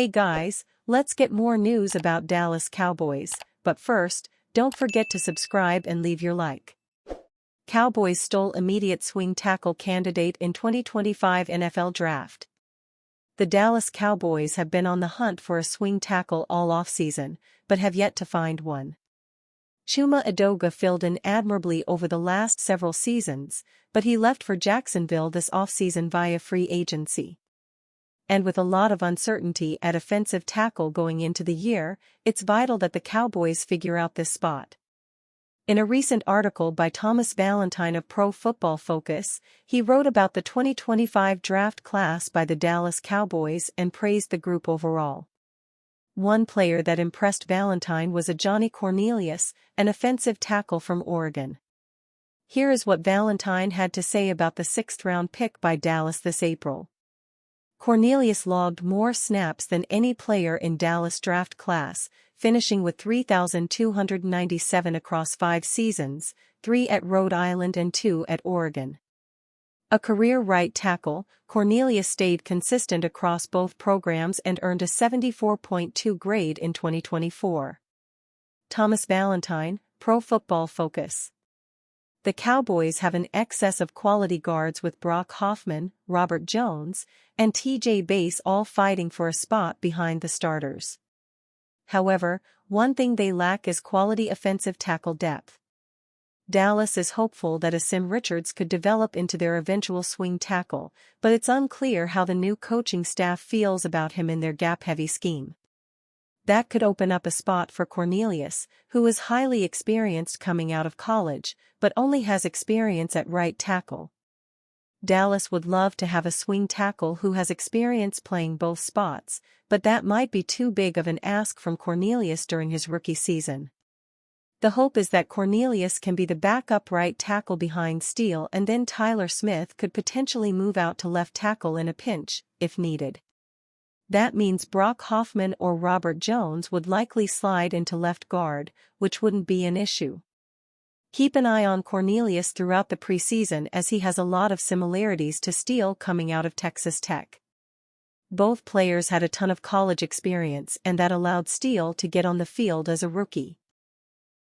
Hey guys, let's get more news about Dallas Cowboys, but first, don't forget to subscribe and leave your like. Cowboys stole immediate swing tackle candidate in 2025 NFL Draft. The Dallas Cowboys have been on the hunt for a swing tackle all offseason, but have yet to find one. Chuma Edoga filled in admirably over the last several seasons, but he left for Jacksonville this offseason via free agency. And with a lot of uncertainty at offensive tackle going into the year, it's vital that the Cowboys figure out this spot. In a recent article by Thomas Valentine of Pro Football Focus, he wrote about the 2025 draft class by the Dallas Cowboys and praised the group overall. One player that impressed Valentine was a Johnny Cornelius, an offensive tackle from Oregon. Here is what Valentine had to say about the sixth-round pick by Dallas this April. Cornelius logged more snaps than any player in Dallas draft class, finishing with 3,297 across 5 seasons, 3 at Rhode Island and 2 at Oregon. A career right tackle, Cornelius stayed consistent across both programs and earned a 74.2 grade in 2024. Thomas Valentine, Pro Football Focus. The Cowboys have an excess of quality guards with Brock Hoffman, Robert Jones, and TJ Bass all fighting for a spot behind the starters. However, one thing they lack is quality offensive tackle depth. Dallas is hopeful that Asim Richards could develop into their eventual swing tackle, but it's unclear how the new coaching staff feels about him in their gap-heavy scheme. That could open up a spot for Cornelius, who is highly experienced coming out of college, but only has experience at right tackle. Dallas would love to have a swing tackle who has experience playing both spots, but that might be too big of an ask from Cornelius during his rookie season. The hope is that Cornelius can be the backup right tackle behind Steele, and then Tyler Smith could potentially move out to left tackle in a pinch, if needed. That means Brock Hoffman or Robert Jones would likely slide into left guard, which wouldn't be an issue. Keep an eye on Cornelius throughout the preseason as he has a lot of similarities to Steele coming out of Texas Tech. Both players had a ton of college experience, and that allowed Steele to get on the field as a rookie.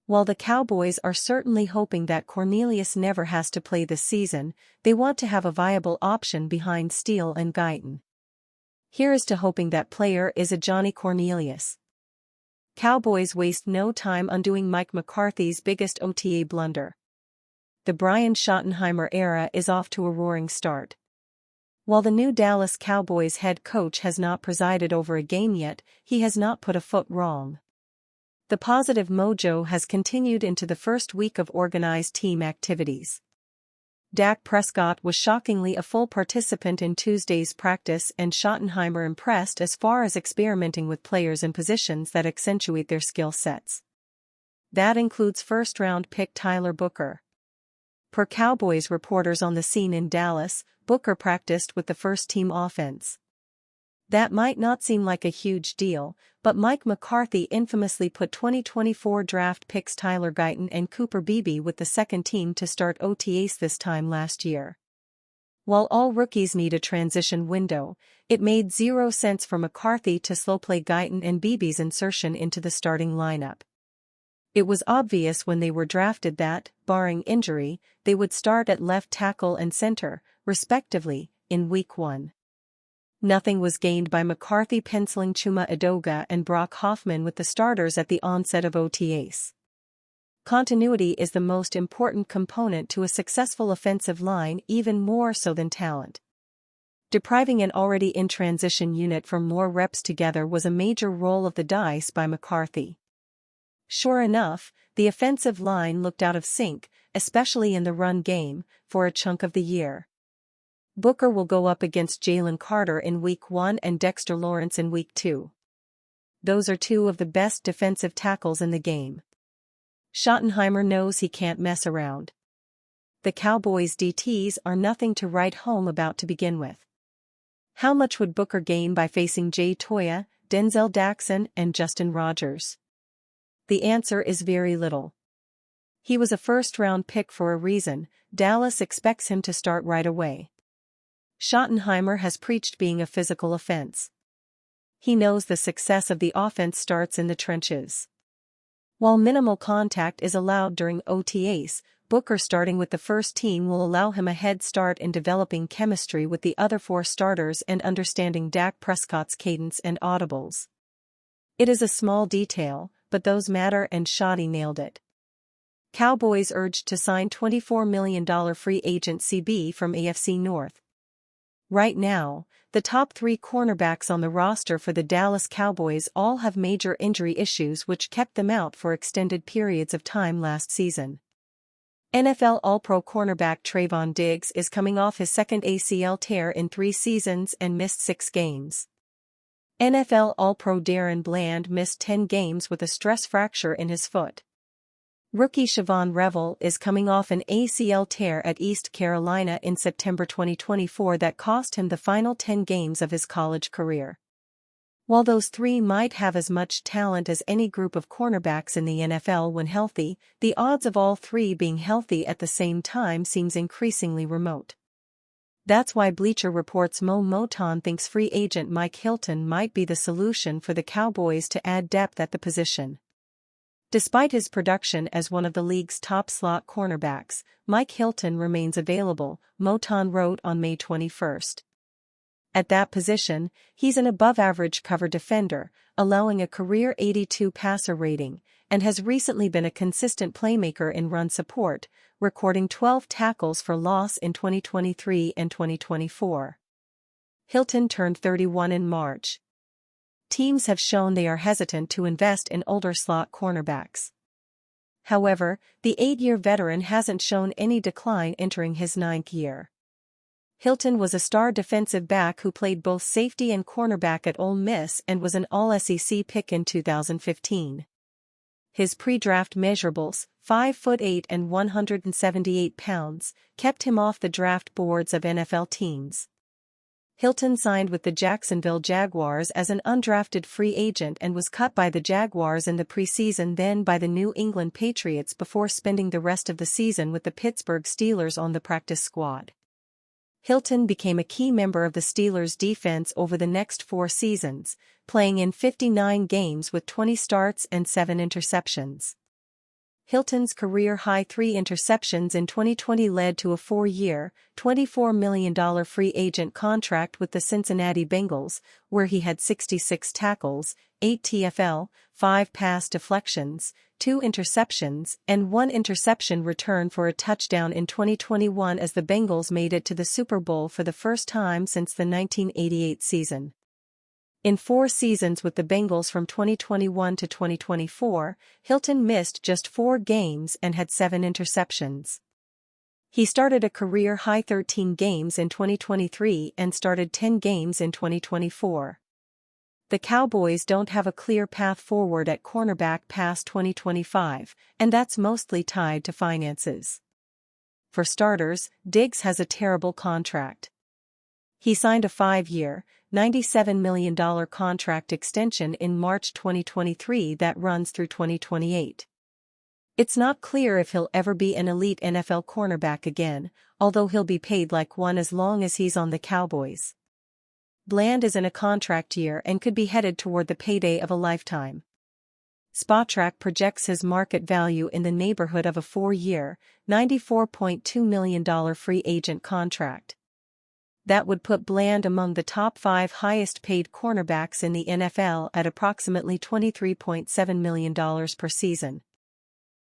While the Cowboys are certainly hoping that Cornelius never has to play this season, they want to have a viable option behind Steele and Guyton. Here is to hoping that player is a Johnny Cornelius. Cowboys waste no time undoing Mike McCarthy's biggest OTA blunder. The Brian Schottenheimer era is off to a roaring start. While the new Dallas Cowboys head coach has not presided over a game yet, he has not put a foot wrong. The positive mojo has continued into the first week of organized team activities. Dak Prescott was shockingly a full participant in Tuesday's practice, and Schottenheimer impressed as far as experimenting with players in positions that accentuate their skill sets. That includes first-round pick Tyler Booker. Per Cowboys reporters on the scene in Dallas, Booker practiced with the first-team offense. That might not seem like a huge deal, but Mike McCarthy infamously put 2024 draft picks Tyler Guyton and Cooper Beebe with the second team to start OTAs this time last year. While all rookies need a transition window, it made zero sense for McCarthy to slow-play Guyton and Beebe's insertion into the starting lineup. It was obvious when they were drafted that, barring injury, they would start at left tackle and center, respectively, in Week 1. Nothing was gained by McCarthy penciling Chuma Edoga and Brock Hoffman with the starters at the onset of OTAs. Continuity is the most important component to a successful offensive line, even more so than talent. Depriving an already in-transition unit from more reps together was a major roll of the dice by McCarthy. Sure enough, the offensive line looked out of sync, especially in the run game, for a chunk of the year. Booker will go up against Jalen Carter in Week 1 and Dexter Lawrence in Week 2. Those are two of the best defensive tackles in the game. Schottenheimer knows he can't mess around. The Cowboys' DTs are nothing to write home about to begin with. How much would Booker gain by facing Jay Toya, Denzel Daxon, and Justin Rogers? The answer is very little. He was a first-round pick for a reason. Dallas expects him to start right away. Schottenheimer has preached being a physical offense. He knows the success of the offense starts in the trenches. While minimal contact is allowed during OTAs, Booker starting with the first team will allow him a head start in developing chemistry with the other 4 starters and understanding Dak Prescott's cadence and audibles. It is a small detail, but those matter, and Shoddy nailed it. Cowboys urged to sign $24 million free agent CB from AFC North. Right now, the top 3 cornerbacks on the roster for the Dallas Cowboys all have major injury issues which kept them out for extended periods of time last season. NFL All-Pro cornerback Trayvon Diggs is coming off his second ACL tear in 3 seasons and missed 6 games. NFL All-Pro Darren Bland missed 10 games with a stress fracture in his foot. Rookie Siobhan Revel is coming off an ACL tear at East Carolina in September 2024 that cost him the final 10 games of his college career. While those 3 might have as much talent as any group of cornerbacks in the NFL when healthy, the odds of all 3 being healthy at the same time seems increasingly remote. That's why Bleacher Report's Mo Moton thinks free agent Mike Hilton might be the solution for the Cowboys to add depth at the position. Despite his production as one of the league's top slot cornerbacks, Mike Hilton remains available, Moton wrote on May 21. At that position, he's an above-average cover defender, allowing a career 82 passer rating, and has recently been a consistent playmaker in run support, recording 12 tackles for loss in 2023 and 2024. Hilton turned 31 in March. Teams have shown they are hesitant to invest in older slot cornerbacks. However, the 8-year veteran hasn't shown any decline entering his 9th year. Hilton was a star defensive back who played both safety and cornerback at Ole Miss and was an All-SEC pick in 2015. His pre-draft measurables, 5'8" and 178 pounds, kept him off the draft boards of NFL teams. Hilton signed with the Jacksonville Jaguars as an undrafted free agent and was cut by the Jaguars in the preseason, then by the New England Patriots before spending the rest of the season with the Pittsburgh Steelers on the practice squad. Hilton became a key member of the Steelers' defense over the next 4 seasons, playing in 59 games with 20 starts and 7 interceptions. Hilton's career-high 3 interceptions in 2020 led to a 4-year, $24 million free agent contract with the Cincinnati Bengals, where he had 66 tackles, 8 TFL, 5 pass deflections, 2 interceptions, and 1 interception return for a touchdown in 2021 as the Bengals made it to the Super Bowl for the first time since the 1988 season. In 4 seasons with the Bengals from 2021 to 2024, Hilton missed just 4 games and had 7 interceptions. He started a career-high 13 games in 2023 and started 10 games in 2024. The Cowboys don't have a clear path forward at cornerback past 2025, and that's mostly tied to finances. For starters, Diggs has a terrible contract. He signed a 5-year, $97 million contract extension in March 2023 that runs through 2028. It's not clear if he'll ever be an elite NFL cornerback again, although he'll be paid like one as long as he's on the Cowboys. Bland is in a contract year and could be headed toward the payday of a lifetime. Spotrac projects his market value in the neighborhood of a 4-year, $94.2 million free agent contract. That would put Bland among the top 5 highest-paid cornerbacks in the NFL at approximately $23.7 million per season.